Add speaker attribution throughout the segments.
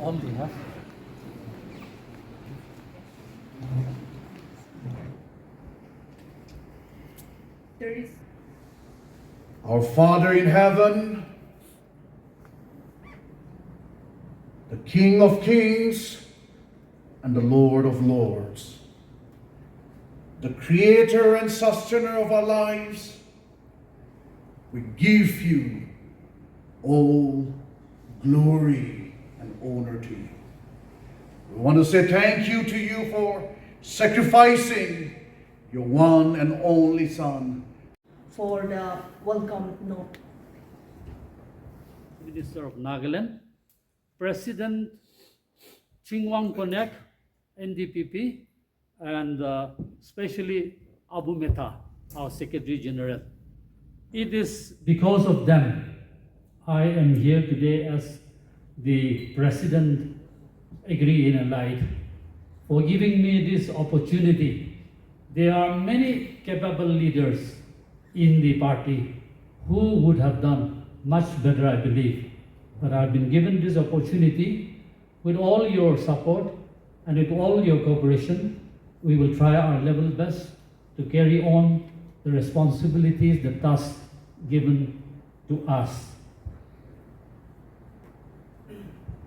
Speaker 1: only, huh?
Speaker 2: Our Father in heaven, the King of kings and the Lord of lords, the creator and sustainer of our lives, we give you all glory and honor to you. We want to say thank you to you for sacrificing your one and only Son.
Speaker 3: For the welcome note.
Speaker 1: Minister of Nagaland, President Chingwang Konek, NDPP, and especially Abu Mehta, our Secretary General. It is because of them I am here today as the President Agri and Allied for giving me this opportunity. There are many capable leaders in the party who would have done much better, I believe. But I've been given this opportunity. With all your support and with all your cooperation, we will try our level best to carry on the responsibilities, the tasks given to us.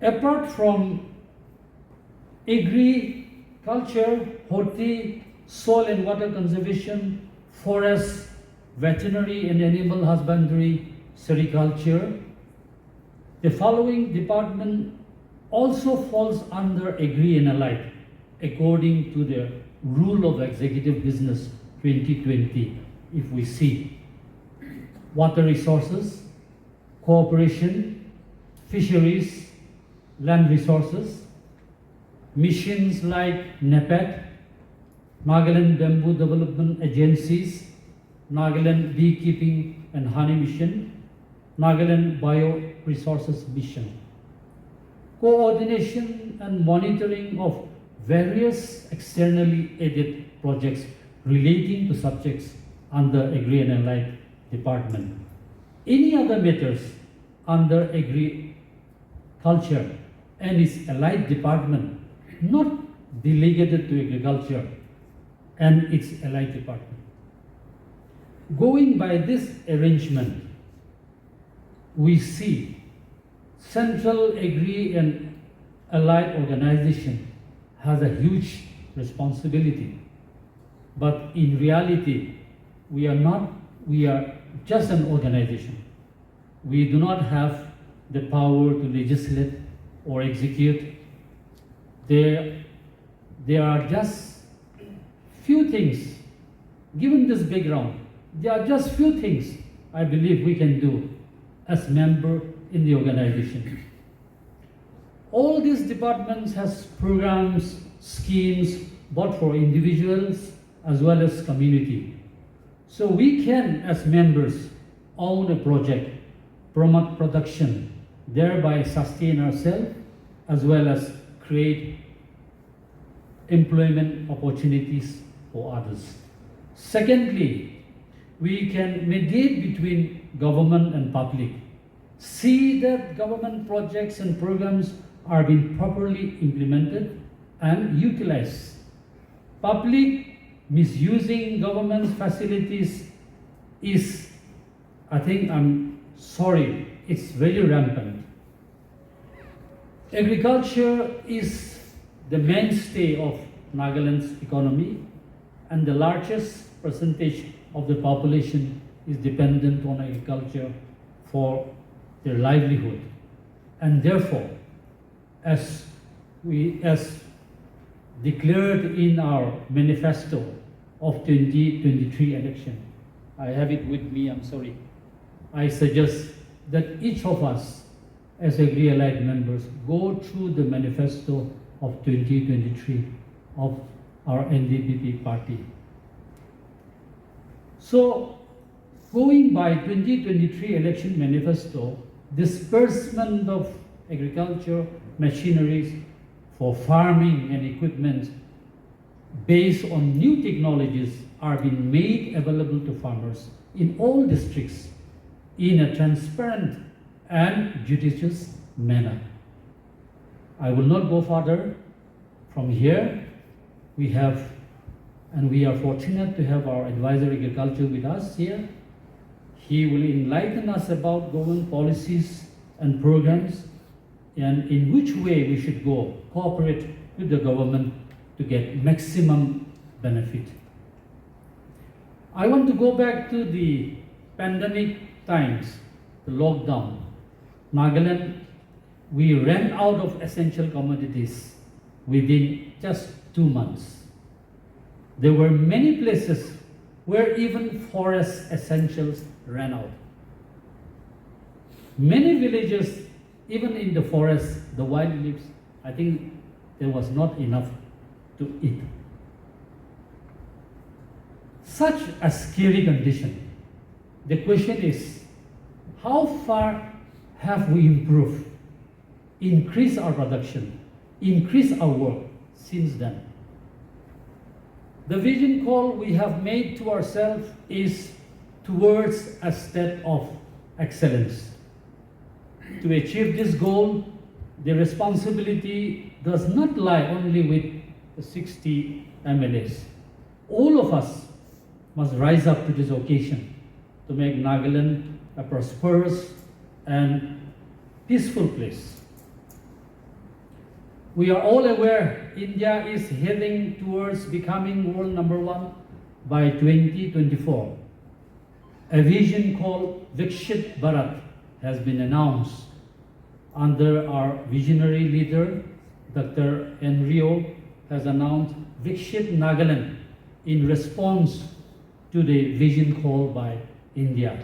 Speaker 1: Apart from agriculture, horti, soil and water conservation, forest, veterinary and animal husbandry, sericulture, the following department also falls under Agri and Allied according to the rule of Executive Business 2020. If we see water resources, cooperation, fisheries, land resources, missions like NEPET, Nagaland Bamboo Development Agencies, Nagaland Beekeeping and Honey Mission, Nagaland Bioresources Mission. Coordination and monitoring of various externally aided projects relating to subjects under Agri and Allied Department. Any other matters under Agriculture and its Allied Department not delegated to Agriculture and its Allied Department. Going by this arrangement, we see Central Agri and Allied Organization has a huge responsibility. But in reality, we are just an organization. We do not have the power to legislate or execute. There are just few things, given this background, there are just few things I believe we can do as member in the organization. All these departments has programs, schemes, both for individuals as well as community. So we can, as members, own a project, promote production, thereby sustain ourselves as well as create employment opportunities for others. Secondly, we can mediate between government and public. See that government projects and programs are being properly implemented and utilized. Public misusing government facilities is, it's very rampant. Agriculture is the mainstay of Nagaland's economy, and the largest percentage of the population is dependent on agriculture for their livelihood. And therefore, as declared in our manifesto of 2023 election, I have it with me, I suggest that each of us as Agri-Allied members go through the manifesto of 2023 of our NDPP party. So, going by 2023 election manifesto, disbursement of agriculture machineries for farming and equipment based on new technologies are being made available to farmers in all districts in a transparent and judicious manner. I will not go further. From here, we have, and we are fortunate to have our advisor agriculture with us here. He will enlighten us about government policies and programs and in which way we should go, cooperate with the government to get maximum benefit. I want to go back to the pandemic times, the lockdown. Nagaland, we ran out of essential commodities within just 2 months. There were many places where even forest essentials ran out. Many villages, even in the forest, the wild leaves, I think there was not enough to eat. Such a scary condition. The question is, how far have we improved, increased our production, increased our work since then? The vision call we have made to ourselves is towards a state of excellence. To achieve this goal, the responsibility does not lie only with the 60 MLAs. All of us must rise up to this occasion to make Nagaland a prosperous and peaceful place. We are all aware India is heading towards becoming world #1 by 2024. A vision called Viksit Bharat has been announced under our visionary leader, Dr. Neiphiu, has announced Viksit Nagaland in response to the vision call by India.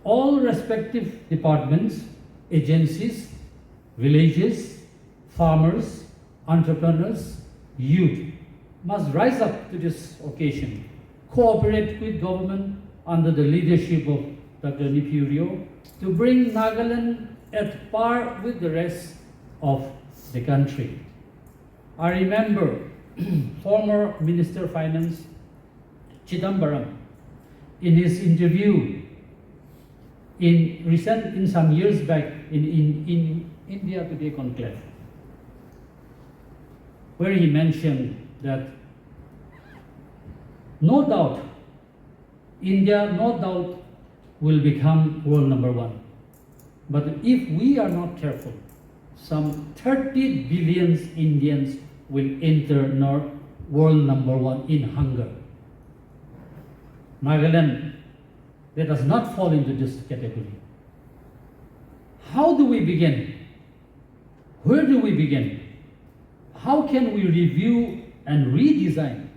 Speaker 1: All respective departments, agencies, villages, farmers, entrepreneurs, youth must rise up to this occasion, cooperate with government under the leadership of Dr. Neiphiu to bring Nagaland at par with the rest of the country. I remember former Minister of Finance Chidambaram in his interview in some years back in India Today conclave, where he mentioned that no doubt India will become world #1. But if we are not careful, some 30 billion Indians will enter world #1 in hunger. Nagaland, let us not fall into this category. How do we begin? Where do we begin? How can we review and redesign?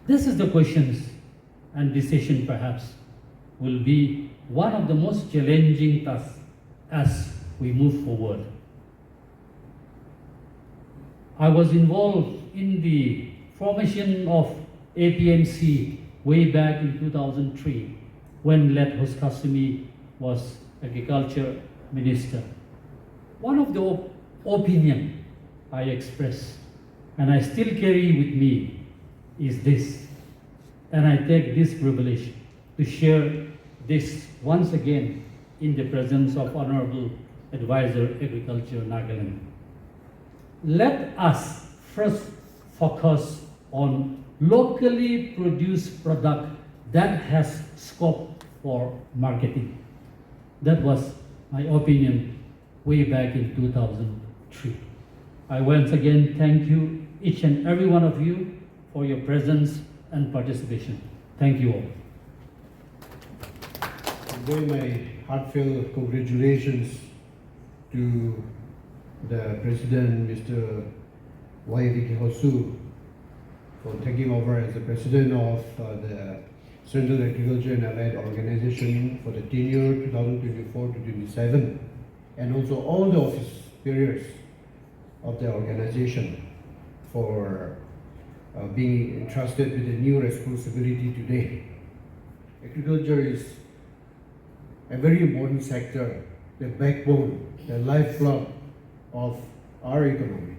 Speaker 1: This is the questions, and decision perhaps will be one of the most challenging tasks as we move forward. I was involved in the formation of APMC way back in 2003 when Let Hoskasumi was Agriculture Minister. One of the opinion I expressed, and I still carry with me, is this, and I take this privilege to share this once again in the presence of Honorable Advisor Agriculture Nagaland. Let us first focus on locally produced product that has scope for marketing. That was my opinion way back in 2003. I once again thank you, each and every one of you, for your presence and participation. Thank you all.
Speaker 4: Giving my heartfelt congratulations to the President, Mr. Vikheho Swu, for taking over as the President of the Central Agriculture and Allied Organization for the tenure 2024 to 27, and also all the office periods of the organization for being entrusted with a new responsibility today. Agriculture is a very important sector, the backbone, the lifeblood of our economy.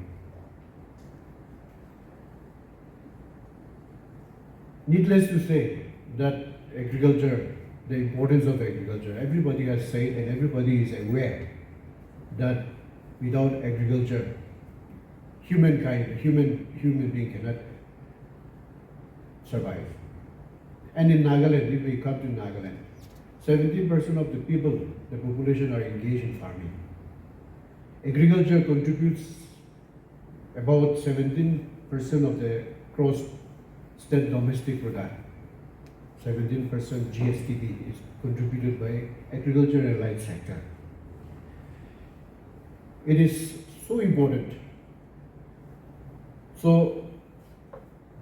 Speaker 4: Needless to say that agriculture, the importance of agriculture, everybody has said and everybody is aware that without agriculture, human being cannot survive. And in Nagaland, if we come to Nagaland, 70% of the people, the population are engaged in farming. Agriculture contributes about 17% of the gross state domestic product. 17% GSTP is contributed by agriculture and allied sector. It is so important. So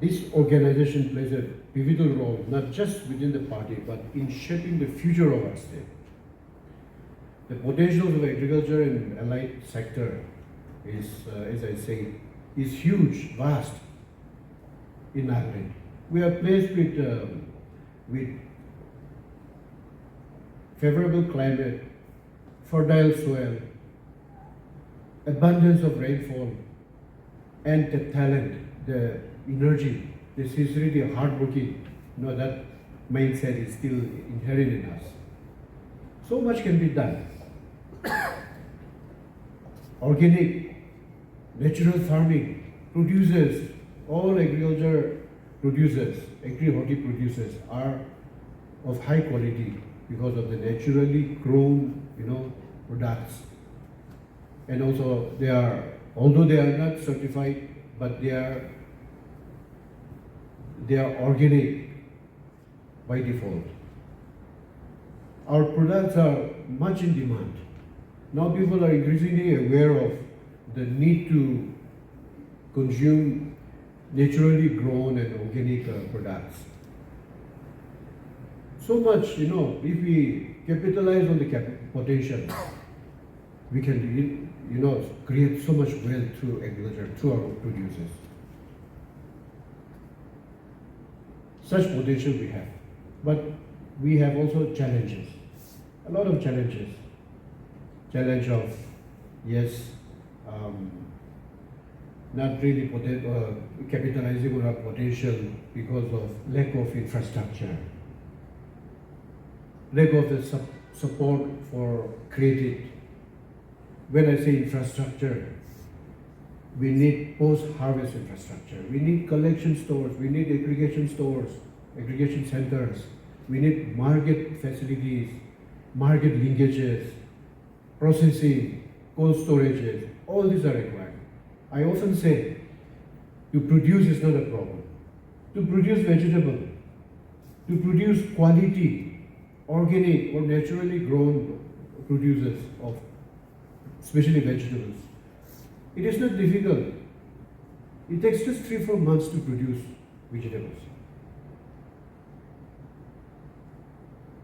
Speaker 4: this organization plays a pivotal role, not just within the party, but in shaping the future of our state. The potential of agriculture and allied sector is, as I say, is huge, vast in Nagaland. We are placed with favorable climate, fertile soil, abundance of rainfall, and the talent, the energy, the sincerity, hardworking. That mindset is still inherent in us. So much can be done. Organic, natural farming, producers, all agriculture producers, agri-horti producers are of high quality because of the naturally grown, products. And also although they are not certified, but they are organic by default. Our products are much in demand. Now people are increasingly aware of the need to consume naturally grown and organic products. So much, if we capitalize on the potential, we can, create so much wealth through agriculture, through our producers. Such potential we have. But we have also challenges, a lot of challenges. Challenge of, not really capitalizing on our potential because of lack of infrastructure, lack of the support for credit. When I say infrastructure, we need post-harvest infrastructure. We need collection stores. We need aggregation stores, aggregation centers. We need market facilities, market linkages, processing, cold storages. All these are required. I often say, to produce is not a problem. To produce vegetable, to produce quality, organic or naturally grown producers of especially vegetables, it is not difficult. It takes just 3-4 months to produce vegetables.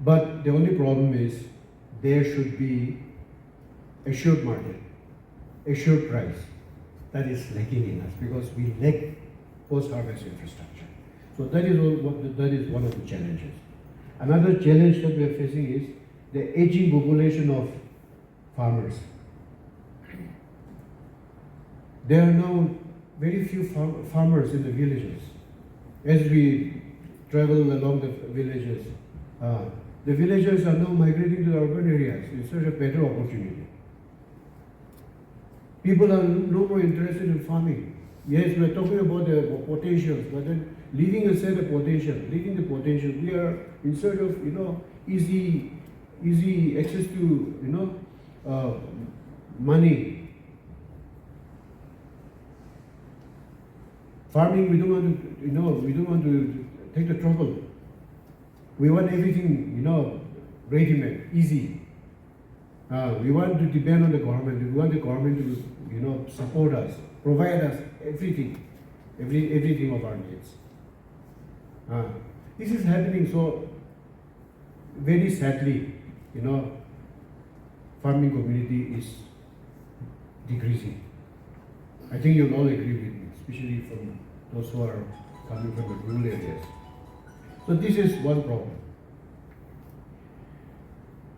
Speaker 4: But the only problem is there should be assured market, assured price. That is lacking in us because we lack post-harvest infrastructure. So that is one of the challenges. Another challenge that we are facing is the aging population of farmers. There are now very few farmers in the villages. As we travel along the villages, the villagers are now migrating to the urban areas in search of better opportunity. People are no more interested in farming. Yes, we are talking about the potentials, but then leaving aside the potential, we are in search of easy access to money. Farming, we don't want to take the trouble. We want everything, ready-made, easy. We want to depend on the government. We want the government to, support us, provide us everything of our needs. This is happening so very sadly. Farming community is decreasing. I think you'll all agree with me, especially from those who are coming from the rural areas. So this is one problem.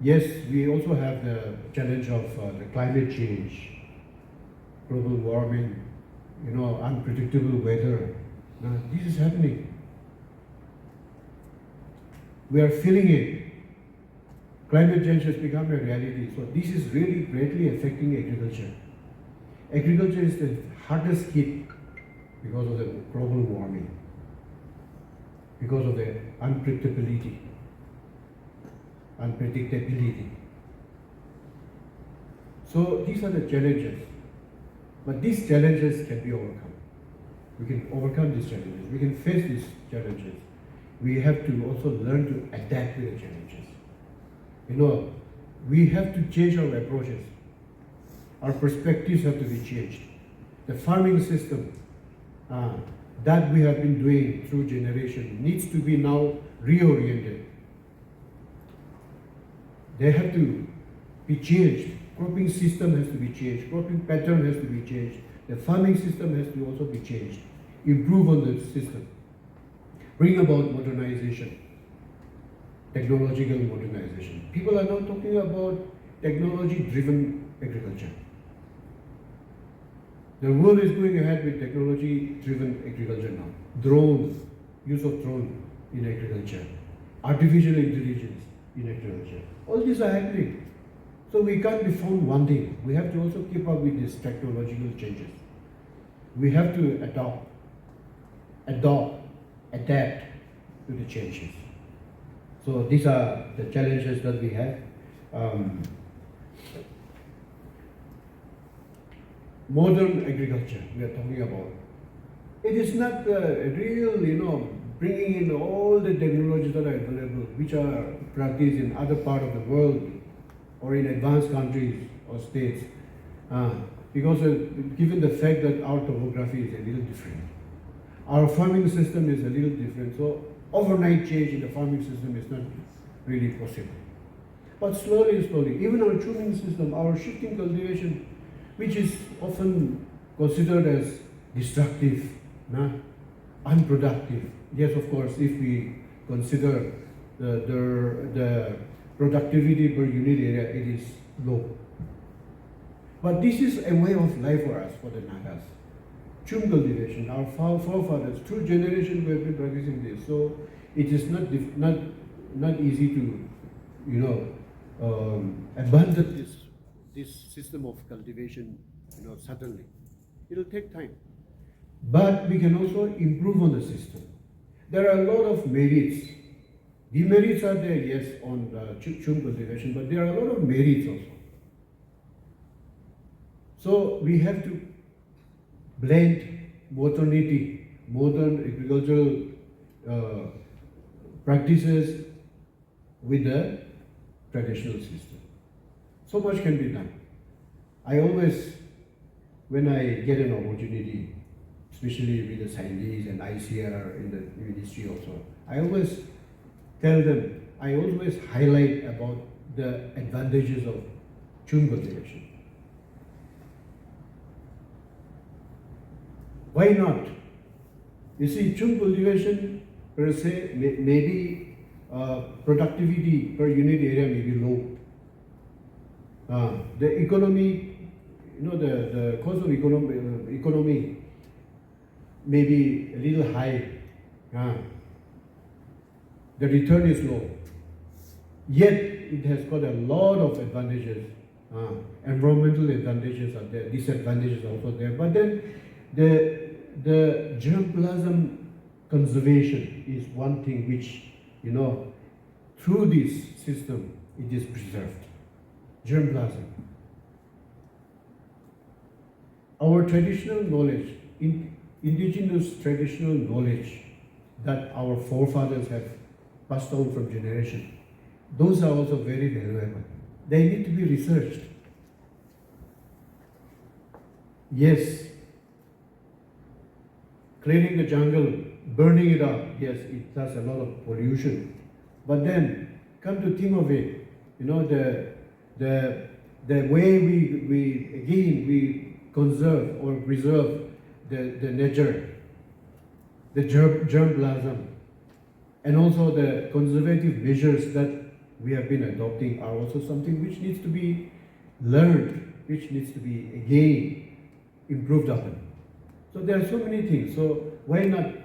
Speaker 4: Yes, we also have the challenge of the climate change, global warming, unpredictable weather. Now, this is happening. We are feeling it. Climate change has become a reality. So this is really greatly affecting agriculture. Agriculture is the hardest hit because of the global warming, because of the unpredictability. So these are the challenges. But these challenges can be overcome. We can overcome these challenges. We can face these challenges. We have to also learn to adapt with the challenges. We have to change our approaches. Our perspectives have to be changed. The farming system that we have been doing through generation needs to be now reoriented. They have to be changed. Cropping system has to be changed. Cropping pattern has to be changed. The farming system has to also be changed. Improve on the system. Bring about modernization. Technological modernization. People are now talking about technology-driven agriculture. The world is going ahead with technology-driven agriculture now. Drones, use of drone in agriculture, artificial intelligence in agriculture. All these are happening. So we can't be found wanting. We have to also keep up with these technological changes. We have to adapt to the changes. So these are the challenges that we have. Modern agriculture we are talking about. It is not real, bringing in all the technologies that are available, which are practiced in other parts of the world or in advanced countries or states. Because given the fact that our topography is a little different, our farming system is a little different, so overnight change in the farming system is not really possible. But slowly, even our tuning system, our shifting cultivation, which is often considered as destructive, unproductive. Yes, of course, if we consider the productivity per unit area, it is low. But this is a way of life for us, for the Nagas. Chum cultivation, our forefathers, through generations we have been practicing this. So it is not easy to, abandon this system of cultivation, suddenly. It will take time. But we can also improve on the system. There are a lot of merits. Demerits are there, yes, on chum cultivation, but there are a lot of merits also. So we have to blend modern agricultural practices with the traditional system. So much can be done. I always, when I get an opportunity, especially with the scientists and ICR in the ministry also, I always tell them, I always highlight about the advantages of chum cultivation. Why not? You see, chum cultivation per se, maybe productivity per unit area may be low. The economy, the cost of economy may be a little high. The return is low. Yet it has got a lot of advantages. Environmental advantages are there, disadvantages are also there. But then the germplasm conservation is one thing which, through this system, it is preserved. Germplasm. Our traditional knowledge, indigenous traditional knowledge that our forefathers have passed on from generation, those are also very valuable. They need to be researched. Yes, clearing the jungle, burning it up, yes, it does a lot of pollution. But then, come to think of it, the way we conserve or preserve the nature, the germplasm, and also the conservative measures that we have been adopting are also something which needs to be learned, which needs to be again improved upon. So there are so many things. So why not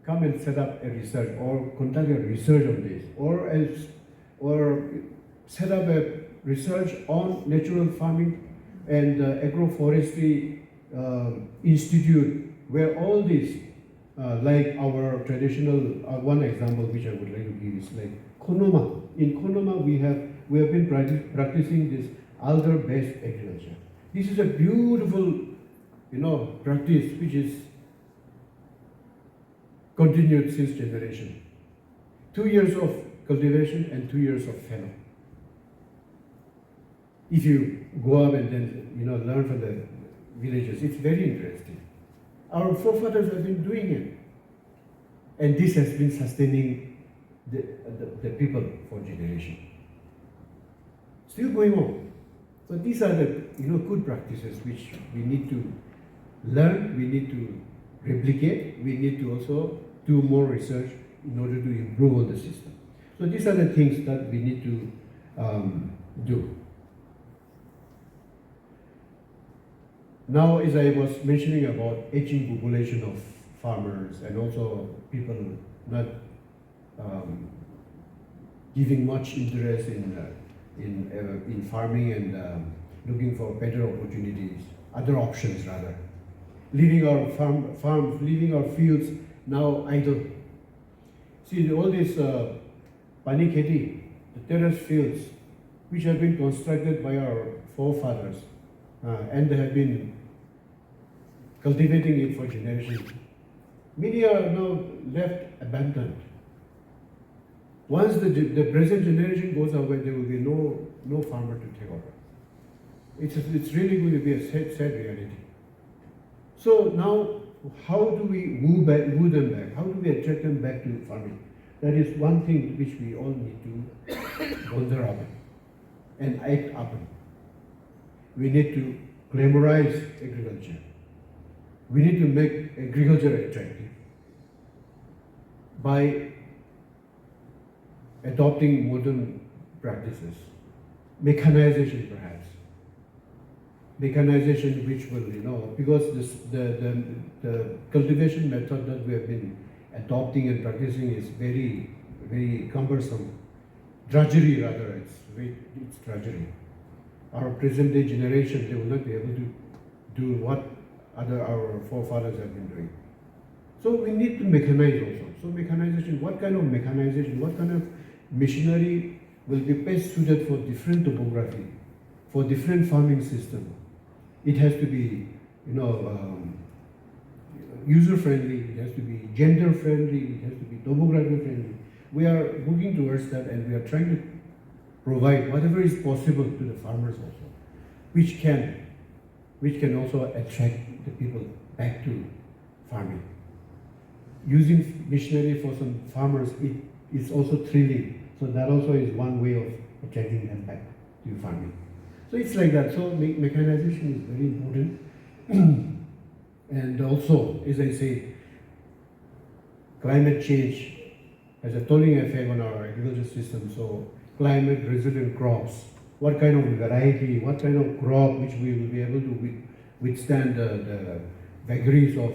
Speaker 4: come and set up a research or conduct a research on this, or set up a research on natural farming and agroforestry institute, where all these, like our traditional, one example which I would like to give is like Kohima. In Kohima, we have been practicing this algar-based agriculture. This is a beautiful, practice which is continued since generation. 2 years of cultivation and 2 years of fallow. If you go up and then learn from the villages, it's very interesting. Our forefathers have been doing it, and this has been sustaining the people for generation. Still going on. So these are the good practices which we need to learn, we need to replicate, we need to also do more research in order to improve on the system. So these are the things that we need to do. Now, as I was mentioning about aging population of farmers and also people not giving much interest in farming and looking for better opportunities, other options rather, leaving our farms, leaving our fields now idle. See, all this pani kheti, the terrace fields, which have been constructed by our forefathers, and they have been cultivating it for generations. Many are now left abandoned. Once the present generation goes away, there will be no farmer to take over. It's really going to be a sad reality. So now, how do we woo them back? How do we attract them back to farming? That is one thing which we all need to ponder upon and act upon. We need to glamorize agriculture. We need to make agriculture attractive by adopting modern practices, mechanization perhaps. Mechanization which will, because the cultivation method that we have been adopting and practicing is very, very cumbersome. Drudgery rather, it's drudgery. Our present day generation, they will not be able to do what our forefathers have been doing. So we need to mechanize also. So mechanization, what kind of mechanization, what kind of machinery will be best suited for different topography, for different farming system. It has to be, user-friendly, it has to be gender-friendly, it has to be topography-friendly. We are working towards that, and we are trying to provide whatever is possible to the farmers also, which can also attract the people back to farming. Using machinery for some farmers, it is also thrilling. So that also is one way of attracting them back to farming. So it's like that. So mechanization is very important. And also, as I say, climate change has a tolling effect on our agriculture system. So climate resilient crops, what kind of variety, what kind of crop which we will be able to withstand the vagaries of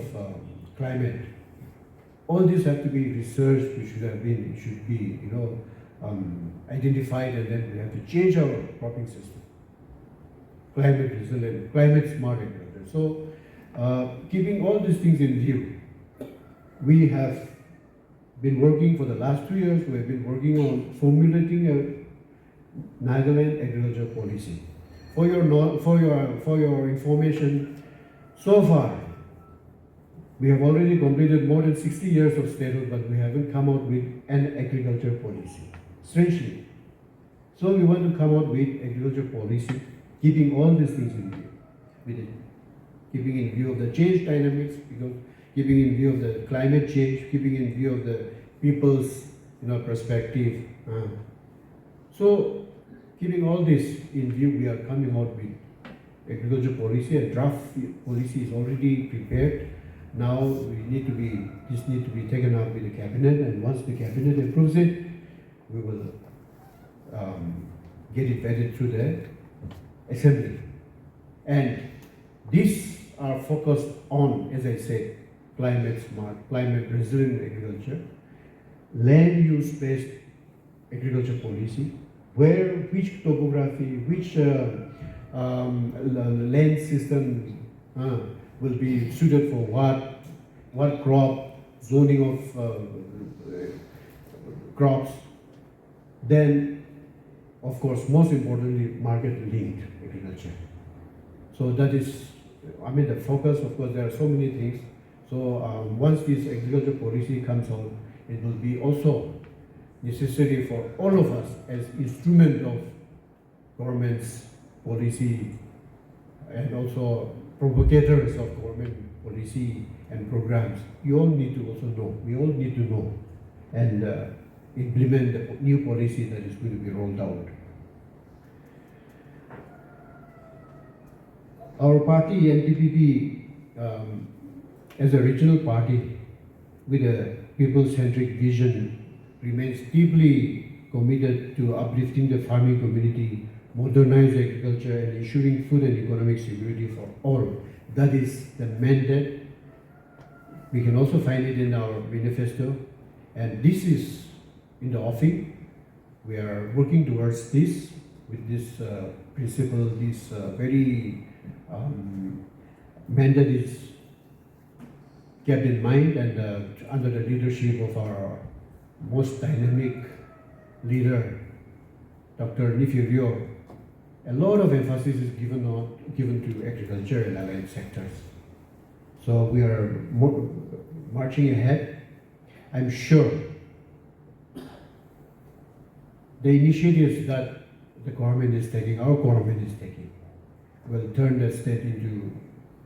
Speaker 4: climate. All these have to be researched, which should be identified, and then we have to change our cropping system. Climate resilient, climate smart agriculture. So, keeping all these things in view, we have been working for the last 2 years. We have been working on formulating a Nagaland agriculture policy. For your information, so far we have already completed more than 60 years of statehood, but we haven't come out with an agriculture policy. Strangely. So we want to come out with agriculture policy, keeping all these things in view. With it, keeping in view of the change dynamics, because keeping in view of the climate change, keeping in view of the people's perspective. So keeping all this in view, we are coming out with agriculture policy. A draft policy is already prepared. Now this need to be taken up with the cabinet, and once the cabinet approves it, we will get it vetted through the assembly. And these are focused on, as I said, climate smart, climate resilient agriculture, land use based agriculture policy, which topography, which land system will be suited for what crop, zoning of crops. Then, of course, most importantly, market-linked agriculture. So that is, the focus. Of course, there are so many things. So once this agriculture policy comes on, it will be also necessary for all of us as instrument of government's policy and also provocators of government policy and programs. You all need to also know. We all need to know and implement the new policy that is going to be rolled out. Our party, NDPP, as a regional party with a people-centric vision, remains deeply committed to uplifting the farming community, modernize agriculture, and ensuring food and economic security for all. That is the mandate. We can also find it in our manifesto, and this is in the offing. We are working towards this with this principle, this very mandate is kept in mind, and under the leadership of our most dynamic leader, Dr. Neiphiu, a lot of emphasis is given to agriculture and allied sectors. So we are marching ahead. I'm sure the initiatives that the government is taking, our government is taking, will turn the state into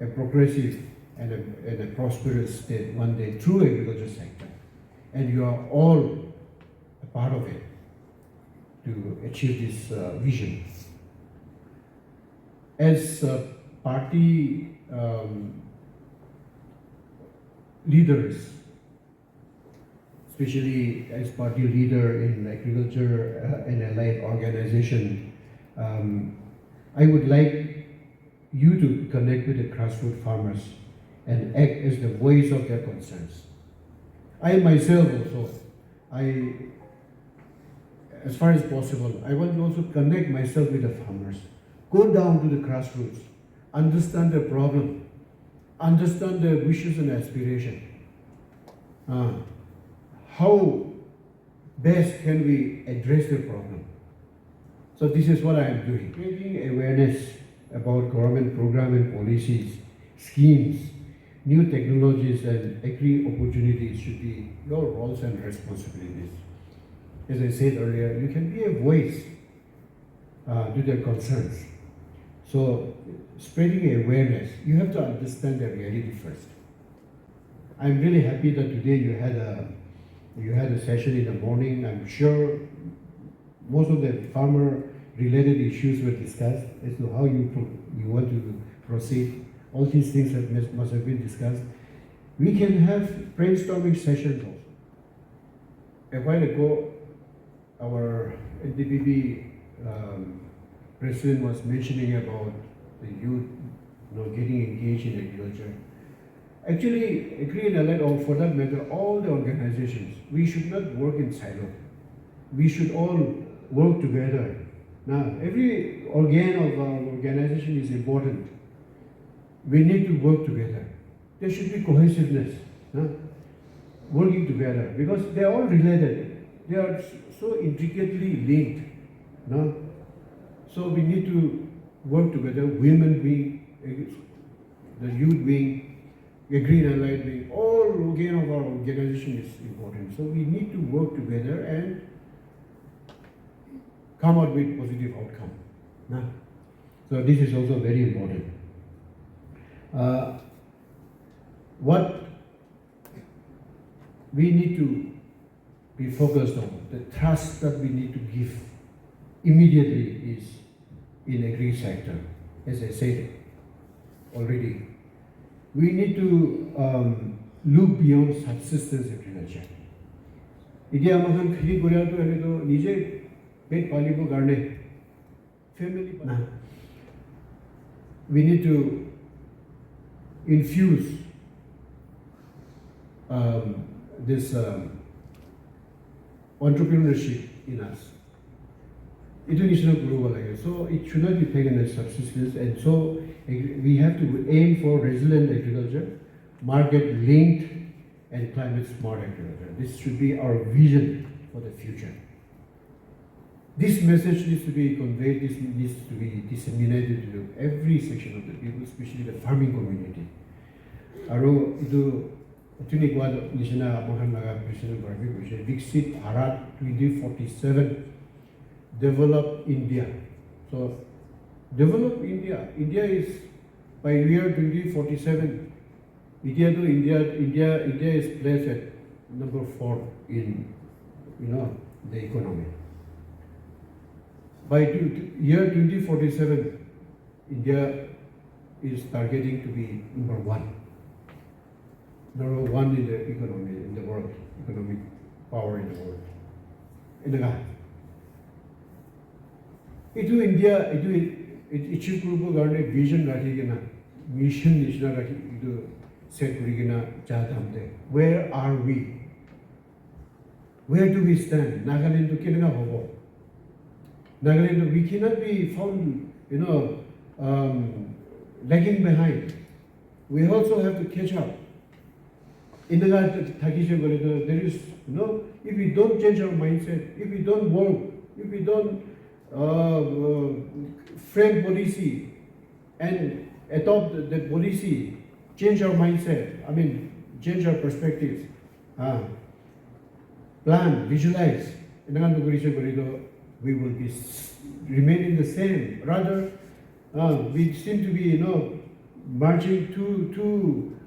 Speaker 4: a progressive and a prosperous state one day through agriculture sector. And you are all a part of it to achieve this vision. As party leaders, especially as party leader in agriculture and allied organization, I would like you to connect with the grassroots farmers and act as the voice of their concerns. I myself also, as far as possible, I want to also connect myself with the farmers. Go down to the grassroots, understand their problem, understand their wishes and aspirations. How best can we address the problem? So this is what I am doing. Creating awareness about government program and policies, schemes, new technologies and agri opportunities should be your roles and responsibilities. As I said earlier, you can be a voice to their concerns. So spreading awareness, you have to understand the reality first. I'm really happy that today you had a session in the morning. I'm sure most of the farmer-related issues were discussed as to how you want to proceed. All these things must have been discussed. We can have brainstorming sessions also. A while ago, our NDPP president was mentioning about the youth getting engaged in agriculture. Actually, Agri and Allied, or for that matter, all the organizations, we should not work in silo. We should all work together. Now, every organ of our organization is important. We need to work together. There should be cohesiveness, working together, because they are all related. They are so intricately linked. So we need to work together, women wing, the youth wing, Agri and Allied wing, all organ of our organization is important. So we need to work together and come out with positive outcome. So this is also very important. What we need to be focused on, the trust that we need to give immediately is in agri sector. As I said already, we need to look beyond subsistence agriculture. Idia amahan khili korea to hame to nije pet palibo garne family na. We need to infuse this entrepreneurship in us. international global like so it should not be taken as subsistence, and so we have to aim for resilient agriculture, market linked and climate smart agriculture. This should be our vision for the future. This message needs to be conveyed, this needs to be disseminated to every section of the people, especially the farming community. Aro itu tuni kuat nisna Mohan Naga President Bharati Viksit Bharat 2047 develop India. So develop India. India is by year 2047. India is placed at number 4 in the economy. By year 2047, India is targeting to be number 1. Number 1 in the economy in the world, economic power in the world. Itu India it should garne vision rakhigena mission nishna rakhi itu set kurigena jadamde. Where are we? Where do we stand? Nagaland to kinga hobo. Nagaland, we cannot be found, lagging behind. We also have to catch up. In the there is, if we don't change our mindset, if we don't work, if we don't frame policy and adopt the policy, change our mindset, change our perspectives, plan, visualize, we will be remaining the same. Rather, we seem to be, marching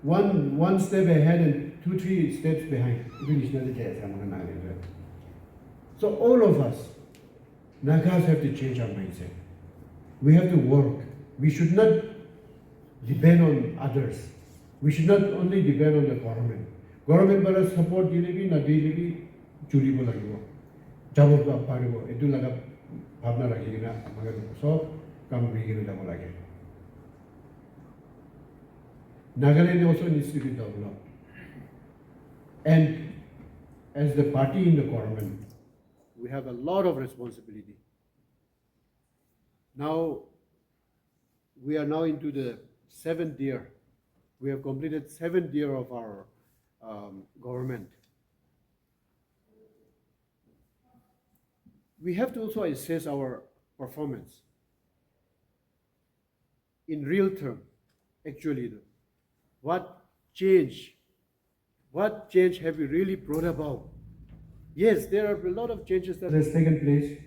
Speaker 4: one step ahead and 2-3 steps behind. So all of us, Nagas, have to change our mindset. We have to work. We should not depend on others. We should not only depend on the government. Government para support dilibi na dilibi juribo lagibo. Jabo paribo. Etu laga bhavna rakhigina amaga so kam kurigina jabo lage. Nagaland also needs to be developed. And as the party in the government, we have a lot of responsibility. Now, we are now into the 7th year. We have completed 7th year of our government. We have to also assess our performance in real term. Actually, what change have we really brought about? Yes, there are a lot of changes that has taken place,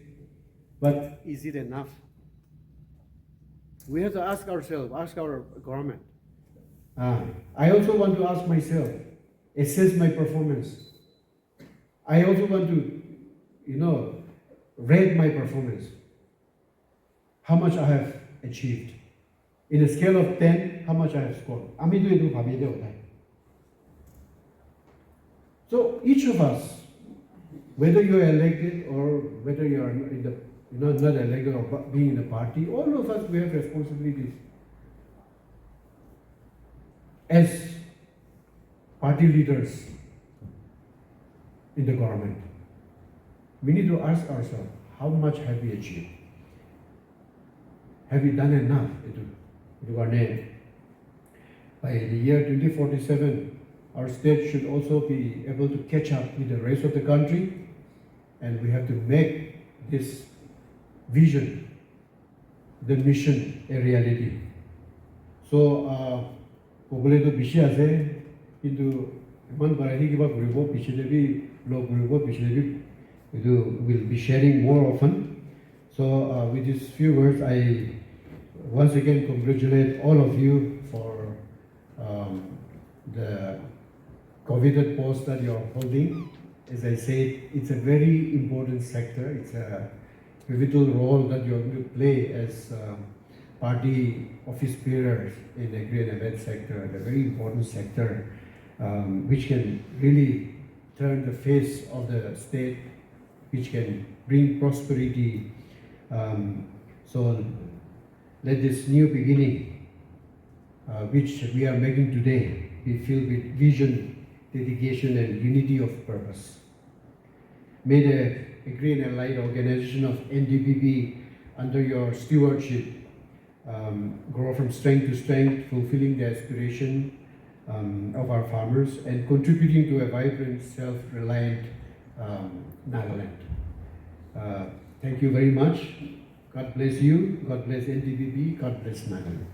Speaker 4: but is it enough? We have to ask ourselves, ask our government. I also want to ask myself, assess my performance. I also want to, rate my performance. How much I have achieved. In a scale of 10, how much I have scored. So each of us, whether you are elected or whether you are not elected or being in a party, all of us, we have responsibilities. As party leaders in the government, we need to ask ourselves, how much have we achieved? Have we done enough? By the year 2047, our state should also be able to catch up with the rest of the country, and we have to make this vision, the mission, a reality. So, Pogoleto Bishiaze, into Man Barahigiba Guribo, Bishidevi, Lo Guribo, Bishidevi, will be sharing more often. So, with these few words, I once again congratulate all of you for the coveted post that you are holding. As I said, it's a very important sector. It's a pivotal role that you are going to play as party office bearers in the agri and event sector, a very important sector, which can really turn the face of the state, which can bring prosperity. So let this new beginning, which we are making today, be filled with vision, dedication, and unity of purpose. May the Agri and Allied Organization of NDPP under your stewardship grow from strength to strength, fulfilling the aspiration of our farmers and contributing to a vibrant, self-reliant Nagaland. Thank you very much. God bless you. God bless NDPP. God bless Nagaland.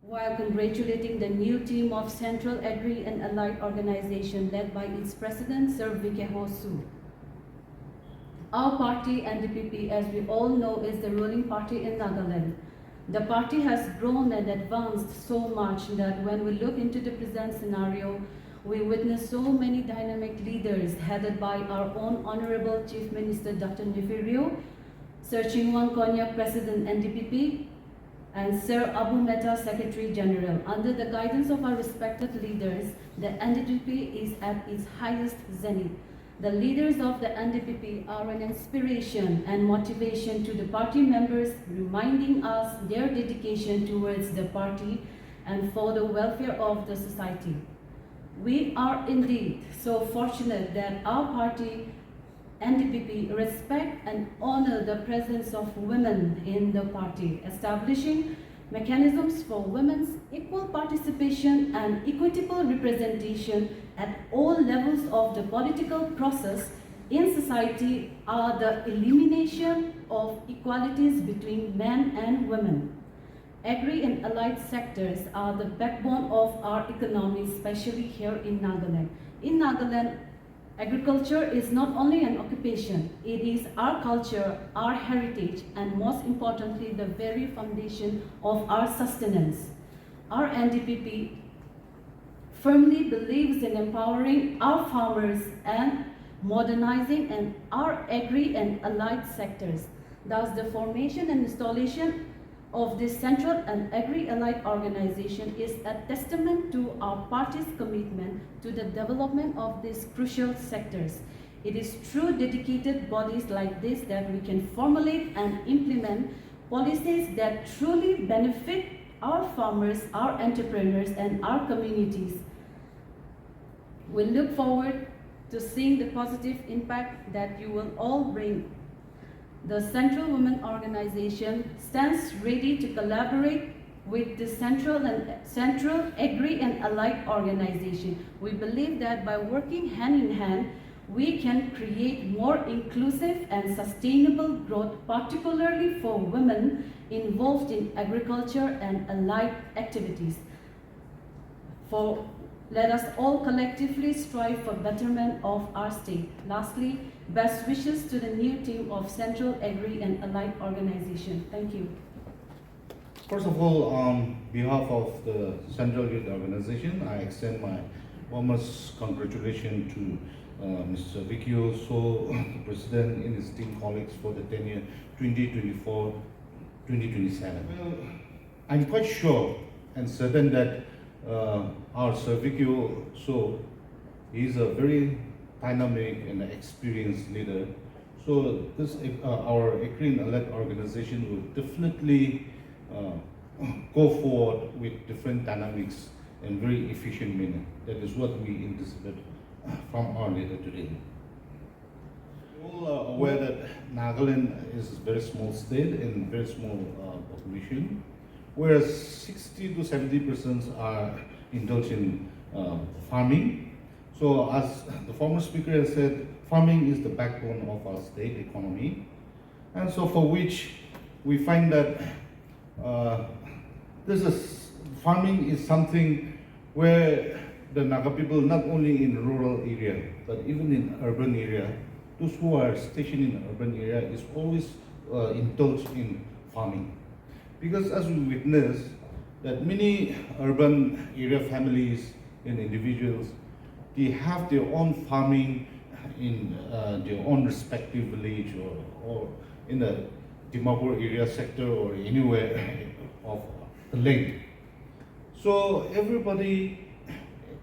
Speaker 5: While congratulating the new team of Central Agri and Allied Organization led by its president, Sir Vikheho Swu. Our party, NDPP, as we all know, is the ruling party in Nagaland. The party has grown and advanced so much that when we look into the present scenario, we witness so many dynamic leaders headed by our own Honorable Chief Minister Dr. Neiphiu, Sir Chingwang Konya, President NDPP, and Sir Abu Mehta, Secretary General. Under the guidance of our respected leaders, the NDPP is at its highest zenith. The leaders of the NDPP are an inspiration and motivation to the party members, reminding us their dedication towards the party and for the welfare of the society. We are indeed so fortunate that our party, NDPP, respect and honor the presence of women in the party, establishing mechanisms for women's equal participation and equitable representation at all levels of the political process in society are the elimination of equalities between men and women. Agri and allied sectors are the backbone of our economy, especially here in Nagaland. In Nagaland, agriculture is not only an occupation, it is our culture, our heritage, and most importantly, the very foundation of our sustenance. Our NDPP firmly believes in empowering our farmers and modernizing and our agri and allied sectors. Thus, the formation and installation of this Central and Agri-Allied Organization is a testament to our party's commitment to the development of these crucial sectors. It is through dedicated bodies like this that we can formulate and implement policies that truly benefit our farmers, our entrepreneurs, and our communities. We look forward to seeing the positive impact that you will all bring. The Central Women Organization stands ready to collaborate with the Central Agri and Allied Organization. We believe that by working hand in hand, we can create more inclusive and sustainable growth, particularly for women involved in agriculture and allied activities. Let us all collectively strive for betterment of our state. Lastly, best wishes to the new team of Central Agri and Allied Organization. Thank you.
Speaker 6: First of all, on behalf of the Central Youth Organization, I extend my warmest congratulations to Mr. Vikheho Swu, the President, and his team colleagues for the tenure 2024-2027. Well, I'm quite sure and certain that our Sir Vikheho Swu is a very dynamic and experienced leader. So this our Agri and Allied Organization will definitely go forward with different dynamics and very efficient manner. That is what we anticipate from our leader today. We all are aware that Nagaland is a very small state and very small population, whereas 60 to 70% are indulged in farming. So as the former speaker has said, farming is the backbone of our state economy. And so for which we find that farming is something where the Naga people, not only in rural area, but even in urban area, those who are stationed in urban area is always indulged in farming. Because as we witness that many urban area families and individuals, they have their own farming in their own respective village or in the Dimapur area sector or anywhere of the lake. So everybody,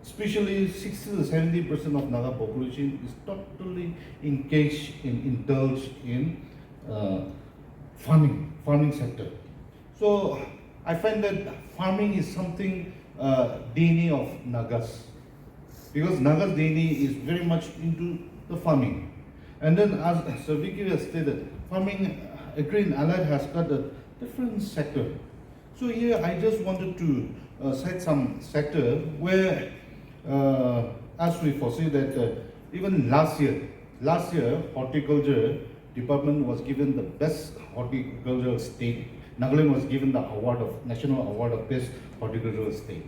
Speaker 6: especially 60 to 70% of Naga population, is totally engaged and indulged in farming sector. So I find that farming is something DNA of Nagas. because Nagas Deni is very much into the farming. And then as Sir Vikheho has stated, farming, agri and allied has got a different sector. So here I just wanted to cite some sector where, as we foresee that even last year, horticulture department was given the best horticultural state. Nagaland was given the national award of best horticultural state.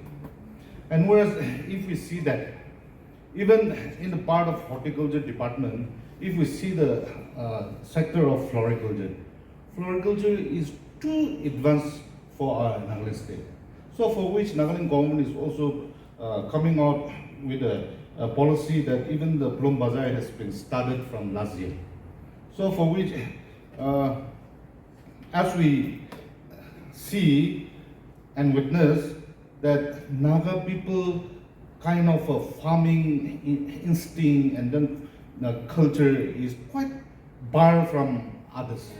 Speaker 6: And whereas if we see that, even in the part of horticulture department, if we see the sector of floriculture is too advanced for our Nagaland state. So for which Nagaland government is also coming out with a policy that even the Plum Bazaar has been started from last year. So for which, as we see and witness that Naga people kind of a farming instinct and then culture is quite far from others.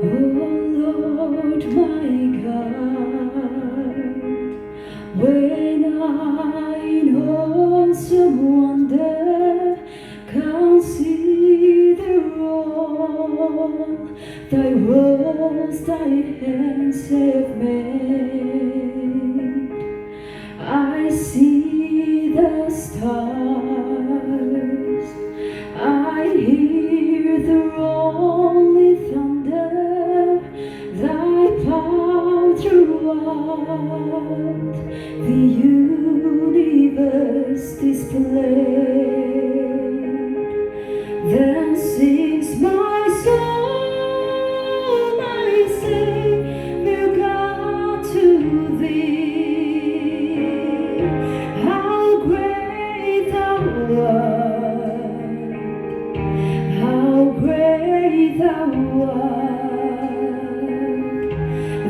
Speaker 7: Oh Lord my God, when I in awesome wonder consider all thy works thy hands have made, I see the stars, I hear the rolling thunder, thy power throughout the universe displayed. Then sings my soul, my Savior God, to thee. How great thou art, how great thou art.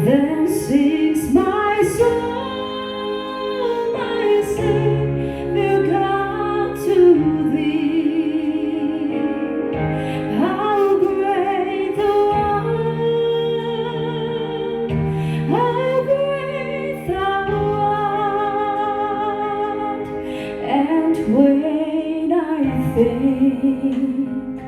Speaker 7: Then sings my soul, my Savior God, to thee. How great thou art, how great thou art. And when I think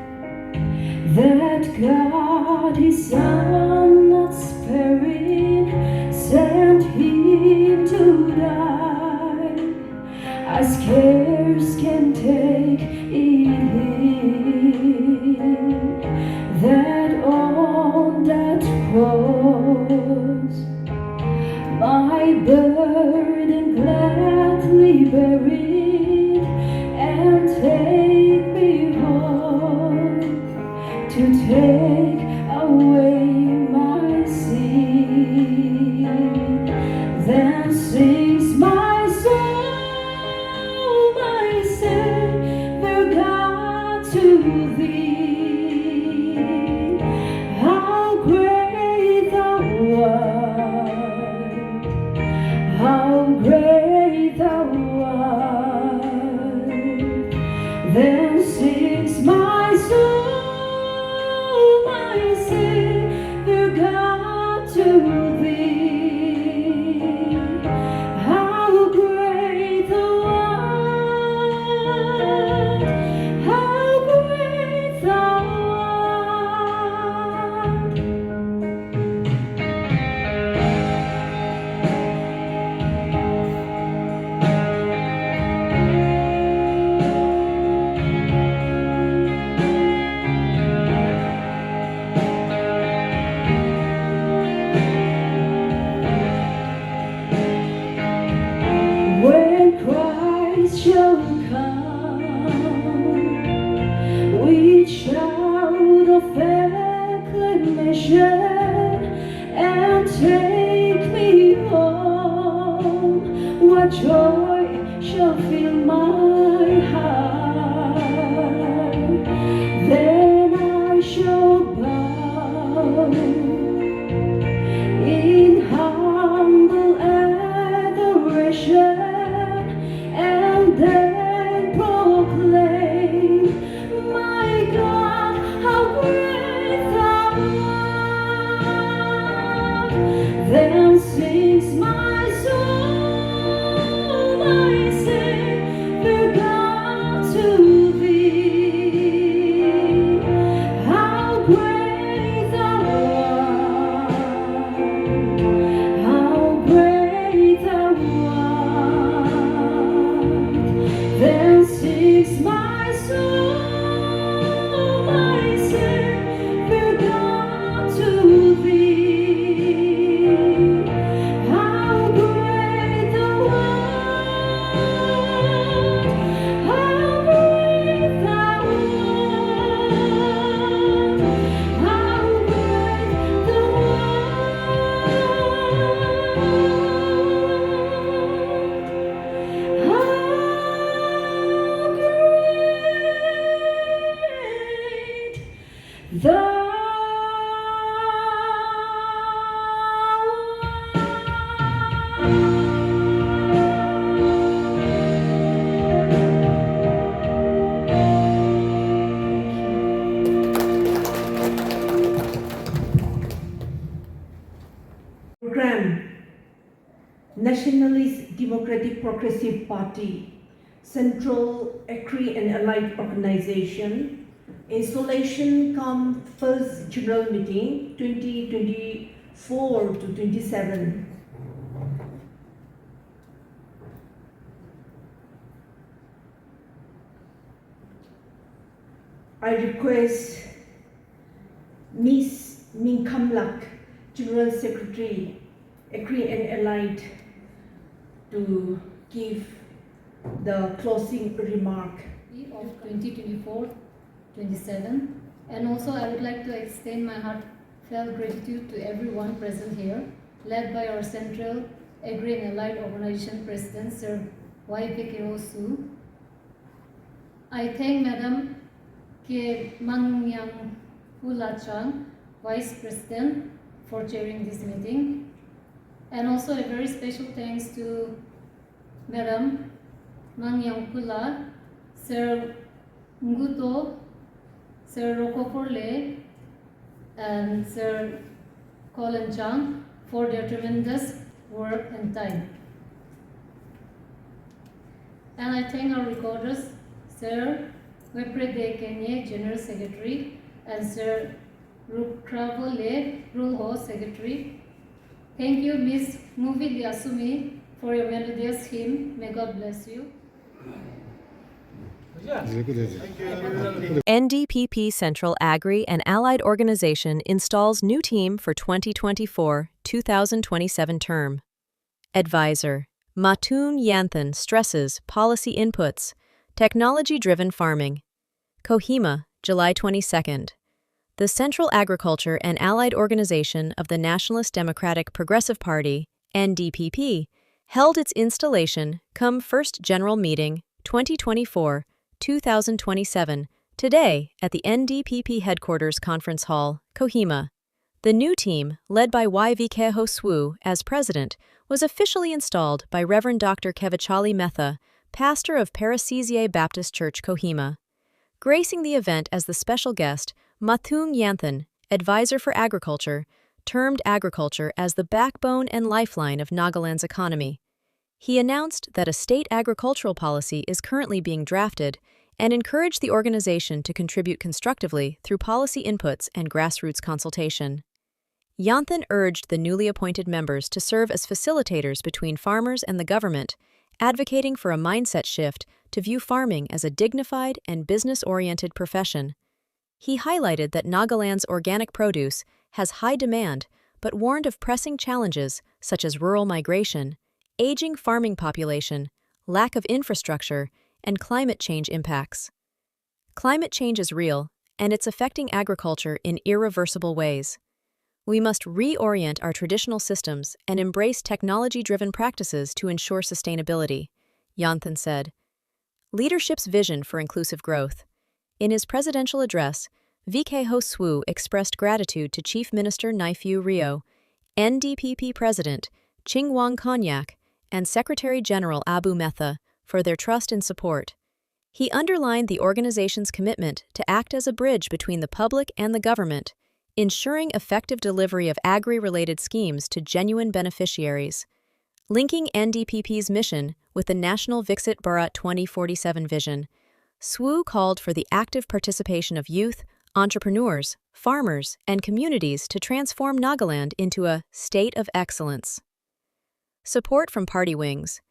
Speaker 7: that God His Son not sparing sent Him to die, I scarce can take it in that on that cross my burden gladly buried and take me home to take away my sin. Then sings my soul, my Savior God, to thee. How great thou art, how great thou art. Then sings my soul, my Savior God, to thee. How great thou art, how great thou art. When Christ shall come with shout of acclamation and take me home, what joy shall fill my heart. Then I shall bow in humble adoration and then proclaim, my God, how great thou art. Then
Speaker 3: Program Nationalist Democratic Progressive Party, Central Agri and Allied Organization, Installation come First General Meeting 2024 to 27. I request Ms. Min Kam Lak, General Secretary, Agri and Allied, to give the closing remark.
Speaker 5: Of 2024-27, and also I would like to extend my heartfelt gratitude to everyone present here, led by our Central Agri and Allied Organization President, Sir Vikheho Swu. I thank Madam K. Mangyang Chang, Vice President, for chairing this meeting, and also a very special thanks to Madam Mangyang Pula, Sir Nguto, Sir Rokoporle, and Sir Colin Chang for their tremendous work and time. And I thank our recorders, Sir Weprede Kenye, General Secretary, and Sir Rukravole, Rulho, Secretary. Thank you, Ms. Muvi Liasumi, for your melodious hymn. May God bless you.
Speaker 8: NDPP Central Agri and Allied Organization installs new team for 2024-2027 term. Advisor Mhathung Yanthan stresses policy inputs, technology-driven farming. Kohima, July 22nd. The Central Agriculture and Allied Organization of the Nationalist Democratic Progressive Party, NDPP, held its installation come First General Meeting 2024-2027 today at the NDPP Headquarters Conference Hall, Kohima. The new team, led by Vikheho Swu as president, was officially installed by Reverend Dr. Kevachali Metha, pastor of Parasisiye Baptist Church, Kohima. Gracing the event as the special guest, Mhathung Yanthan, advisor for agriculture, termed agriculture as the backbone and lifeline of Nagaland's economy. He announced that a state agricultural policy is currently being drafted and encouraged the organization to contribute constructively through policy inputs and grassroots consultation. Yanthan urged the newly appointed members to serve as facilitators between farmers and the government, advocating for a mindset shift to view farming as a dignified and business-oriented profession. He highlighted that Nagaland's organic produce has high demand, but warned of pressing challenges such as rural migration, aging farming population, lack of infrastructure, and climate change impacts. Climate change is real, and it's affecting agriculture in irreversible ways. We must reorient our traditional systems and embrace technology-driven practices to ensure sustainability, Yanthan said. Leadership's vision for inclusive growth. In his presidential address, Vikheho Swu expressed gratitude to Chief Minister Neiphiu Rio, NDPP President Chingwang Konyak, and Secretary General Abu Metha for their trust and support. He underlined the organization's commitment to act as a bridge between the public and the government, ensuring effective delivery of agri-related schemes to genuine beneficiaries. Linking NDPP's mission with the National Viksit Bharat 2047 vision, Swu called for the active participation of youth, entrepreneurs, farmers, and communities to transform Nagaland into a state of excellence. Support from party wings.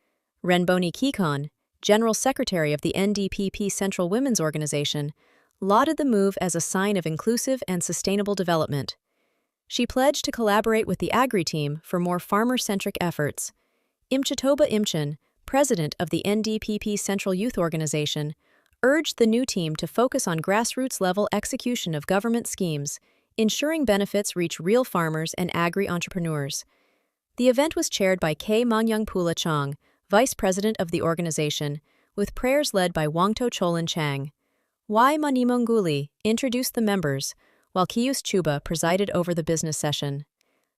Speaker 8: Renboni Kikon, General Secretary of the NDPP Central Women's Organization, lauded the move as a sign of inclusive and sustainable development. She pledged to collaborate with the Agri team for more farmer-centric efforts. Imchatoba Imchan, President of the NDPP Central Youth Organization, urged the new team to focus on grassroots-level execution of government schemes, ensuring benefits reach real farmers and agri-entrepreneurs. The event was chaired by K. Mangyang Pula Chang, Vice President of the organization, with prayers led by Wangto Cholin Chang. Y. Manimonguli introduced the members, while Kius Chuba presided over the business session.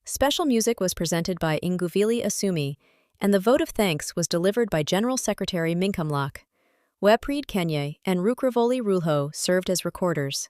Speaker 8: Special music was presented by Inguvili Asumi, and the vote of thanks was delivered by General Secretary Minkamlak. Webpreet Kenye and Rukravoli Rulho served as recorders.